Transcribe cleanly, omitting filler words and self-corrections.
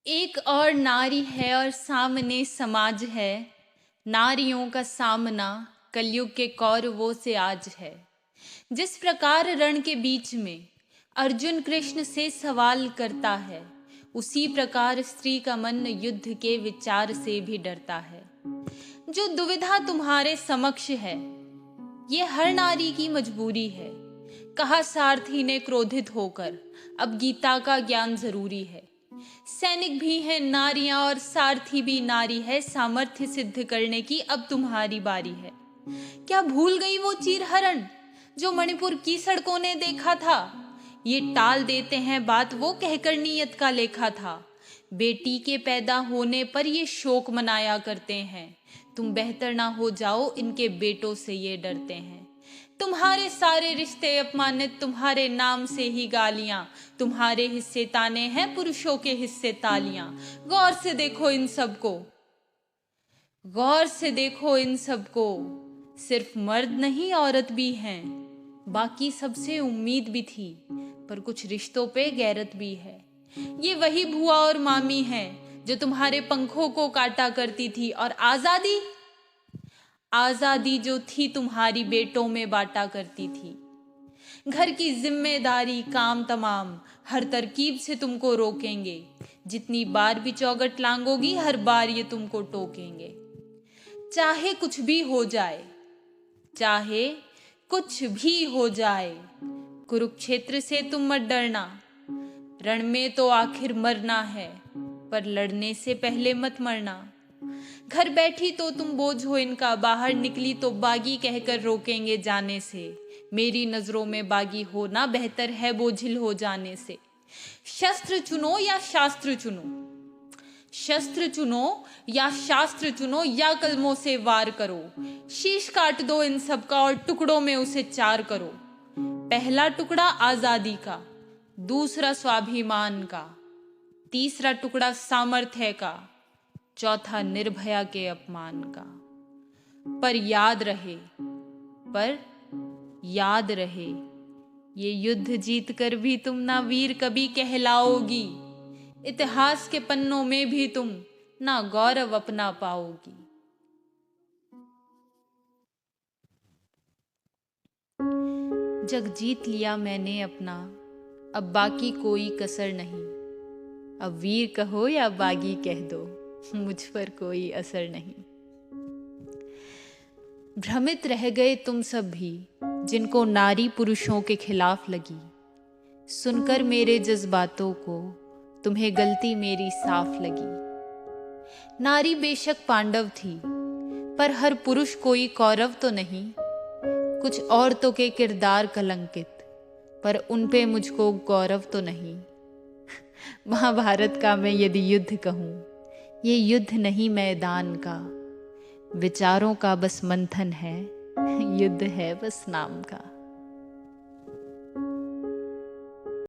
एक और नारी है और सामने समाज है। नारियों का सामना कलयुग के कौरवों से आज है। जिस प्रकार रण के बीच में अर्जुन कृष्ण से सवाल करता है, उसी प्रकार स्त्री का मन युद्ध के विचार से भी डरता है। जो दुविधा तुम्हारे समक्ष है, ये हर नारी की मजबूरी है। कहा सारथी ने क्रोधित होकर, अब गीता का ज्ञान जरूरी है। सैनिक भी हैं नारियां और सारथी भी नारी है, सामर्थ्य सिद्ध करने की अब तुम्हारी बारी है। क्या भूल गई वो चीरहरण जो मणिपुर की सड़कों ने देखा था? ये टाल देते हैं बात वो कहकर नीयत का लेखा था। बेटी के पैदा होने पर ये शोक मनाया करते हैं, तुम बेहतर ना हो जाओ इनके बेटों से ये डरते हैं। तुम्हारे सारे रिश्ते अपमानित, तुम्हारे नाम से ही गालियां, तुम्हारे हिस्से ताने हैं, पुरुषों के हिस्से तालियां। गौर से देखो इन सबको, गौर से देखो इन सबको, सिर्फ मर्द नहीं औरत भी हैं। बाकी सबसे उम्मीद भी थी, पर कुछ रिश्तों पे गैरत भी है। ये वही बुआ और मामी हैं जो तुम्हारे पंखों को काटा करती थी, और आजादी, आजादी जो थी तुम्हारी बेटों में बांटा करती थी। घर की जिम्मेदारी काम तमाम हर तरकीब से तुमको रोकेंगे। जितनी बार भी चौगट लांगोगी, हर बार ये तुमको टोकेंगे। चाहे कुछ भी हो जाए, चाहे कुछ भी हो जाए, कुरुक्षेत्र से तुम मत डरना। रण में तो आखिर मरना है, पर लड़ने से पहले मत मरना। घर बैठी तो तुम बोझ हो इनका, बाहर निकली तो बागी कहकर रोकेंगे जाने से। मेरी नजरों में बागी होना बेहतर है बोझिल हो जाने से। शस्त्र चुनो या शास्त्र चुनो, शस्त्र चुनो या शास्त्र चुनो, या कलमों से वार करो। शीश काट दो इन सब का और टुकड़ों में उसे चार करो। पहला टुकड़ा आजादी का, दूसरा स्वाभिमान का, तीसरा टुकड़ा सामर्थ्य का, चौथा निर्भया के अपमान का। पर याद रहे, पर याद रहे, ये युद्ध जीत कर भी तुम ना वीर कभी कहलाओगी। इतिहास के पन्नों में भी तुम ना गौरव अपना पाओगी। जग जीत लिया मैंने अपना, अब बाकी कोई कसर नहीं। अब वीर कहो या बागी कह दो, मुझ पर कोई असर नहीं। भ्रमित रह गए तुम सब भी जिनको नारी पुरुषों के खिलाफ लगी। सुनकर मेरे जज्बातों को तुम्हें गलती मेरी साफ लगी। नारी बेशक पांडव थी, पर हर पुरुष कोई कौरव तो नहीं। कुछ औरतों के किरदार कलंकित, पर उन पे मुझको गौरव तो नहीं। महाभारत का मैं यदि युद्ध कहूँ, ये युद्ध नहीं मैदान का, विचारों का बस मंथन है, युद्ध है बस नाम का।